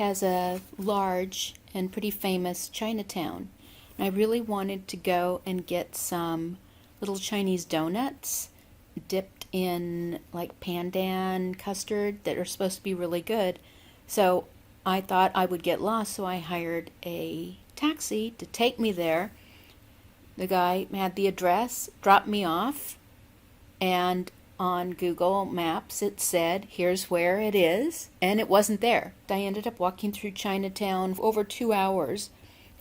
has a large and pretty famous Chinatown. And I really wanted to go and get some little Chinese donuts dipped in like pandan custard that are supposed to be really good. So I thought I would get lost, so I hired a taxi to take me there. The guy had the address, dropped me off, and on Google Maps it said, here's where it is, and it wasn't there. I ended up walking through Chinatown for over 2 hours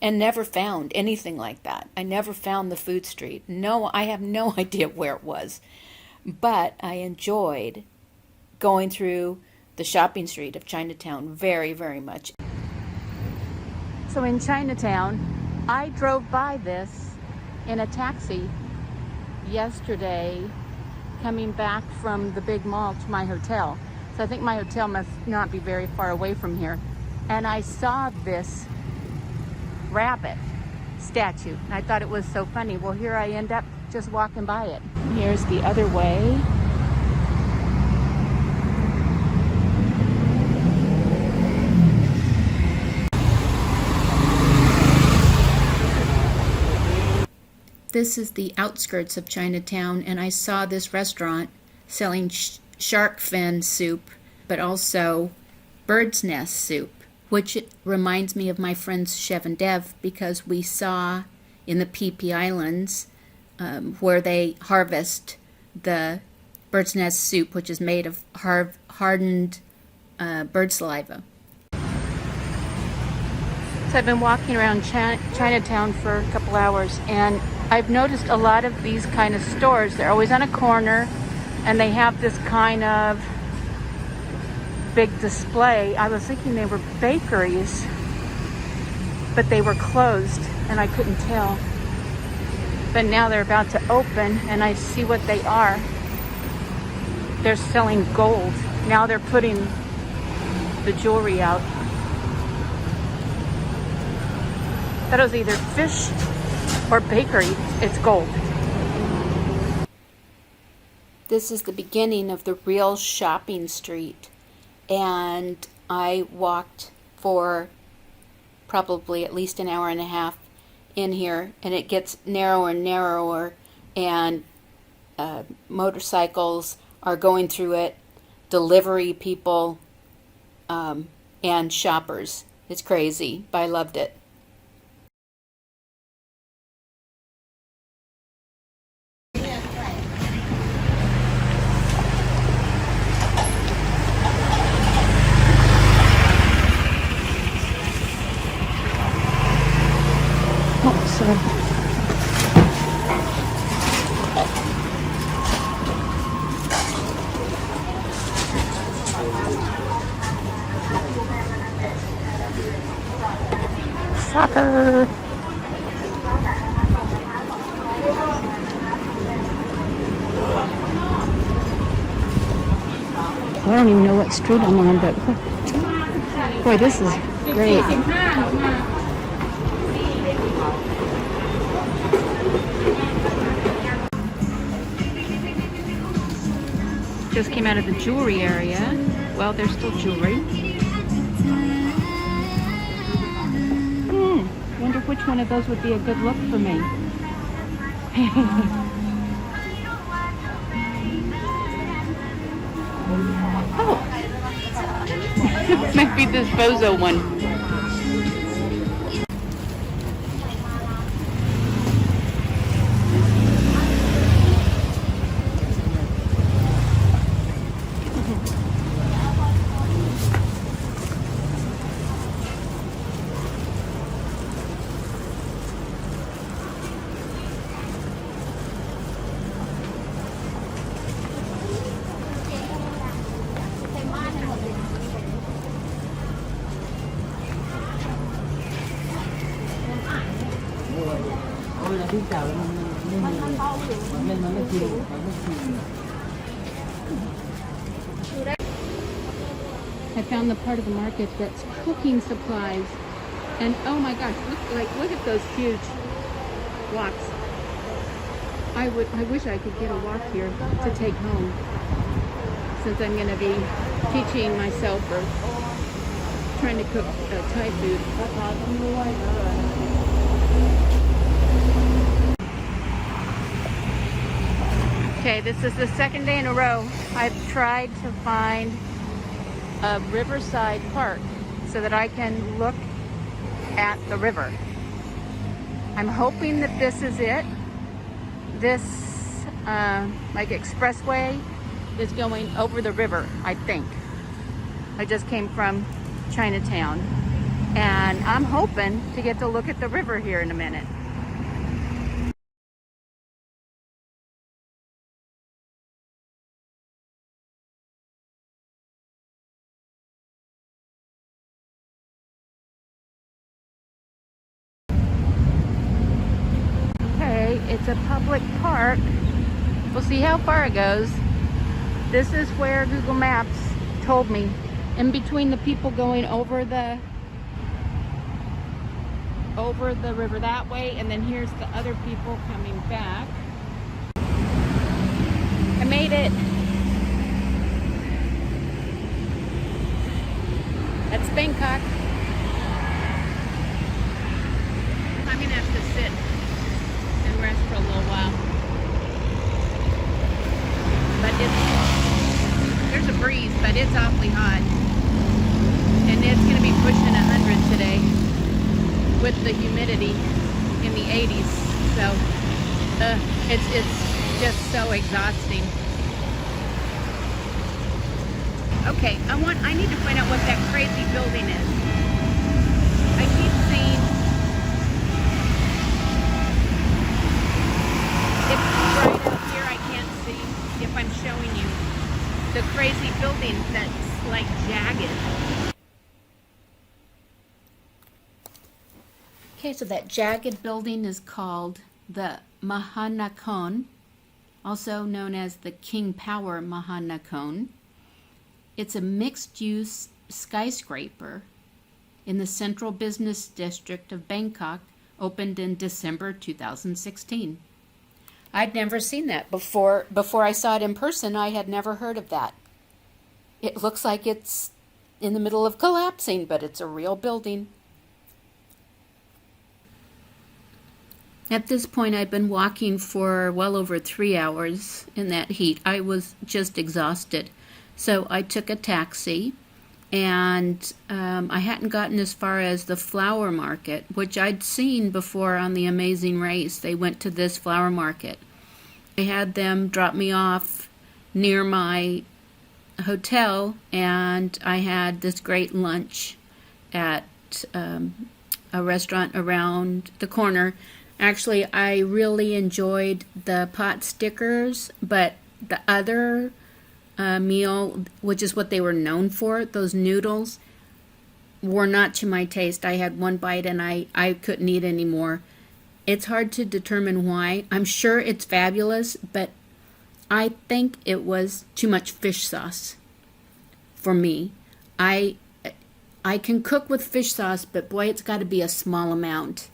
and never found anything like that. I never found the food street. No, I have no idea where it was, but I enjoyed going through the shopping street of Chinatown very, very much. So in Chinatown, I drove by this in a taxi yesterday coming back from the big mall to my hotel. So I think my hotel must not be very far away from here. And I saw this rabbit statue and I thought it was so funny. Well, here I end up just walking by it. Here's the other way. This is the outskirts of Chinatown, and I saw this restaurant selling shark fin soup, but also bird's nest soup, which reminds me of my friends Chev and Dev, because we saw in the PP Islands where they harvest the bird's nest soup, which is made of hardened bird saliva. So I've been walking around Chinatown for a couple hours, and I've noticed a lot of these kind of stores. They're always on a corner, and they have this kind of big display. I was thinking they were bakeries, but they were closed, and I couldn't tell. But now they're about to open, and I see what they are. They're selling gold. Now they're putting the jewelry out. That was either fish or bakery. It's gold. This is the beginning of the real shopping street, and I walked for probably at least an hour and a half in here, and it gets narrower and narrower, and motorcycles are going through it, delivery people, and shoppers. It's crazy, but I loved it. Soccer. I don't even know what street I'm on, but boy, this is great. Just came out of the jewelry area. Well, there's still jewelry. Wonder which one of those would be a good look for me. Oh, might be this bozo one. I found the part of the market that's cooking supplies, and oh my gosh, look at those huge woks. I wish I could get a wok here to take home, since I'm going to be teaching myself or trying to cook Thai food. Okay, this is the second day in a row I've tried to find a riverside park so that I can look at the river. I'm hoping that this is it. This like expressway is going over the river, I think. I just came from Chinatown and I'm hoping to get to look at the river here in a minute. Okay, it's a public park. We'll see how far it goes. This is where Google Maps told me. In between the people going over the river that way, and then here's the other people coming back. I made it. That's Bangkok. I'm gonna have to sit and rest for a little while. But there's a breeze, but it's awfully hot. And it's gonna be pushing 100 today with the humidity in the 80s. So it's just so exhausting. Okay, I need to find out what that crazy building is. I keep seeing it's right out here. I can't see if I'm showing you the crazy building that's like jagged. Okay, so that jagged building is called the Mahanakon, also known as the King Power Mahanakon. It's a mixed-use skyscraper in the central business district of Bangkok, opened in December 2016. I'd never seen that before. Before I saw it in person, I had never heard of that. It looks like it's in the middle of collapsing, but it's a real building. At this point, I'd been walking for well over 3 hours in that heat. I was just exhausted. So I took a taxi, and I hadn't gotten as far as the flower market, which I'd seen before on The Amazing Race. They went to this flower market. I had them drop me off near my hotel, and I had this great lunch at a restaurant around the corner. Actually, I really enjoyed the pot stickers, but the other meal, which is what they were known for, those noodles, were not to my taste. I had one bite and I couldn't eat anymore. It's hard to determine why. I'm sure it's fabulous, but I think it was too much fish sauce for me. I can cook with fish sauce, but boy, it's got to be a small amount.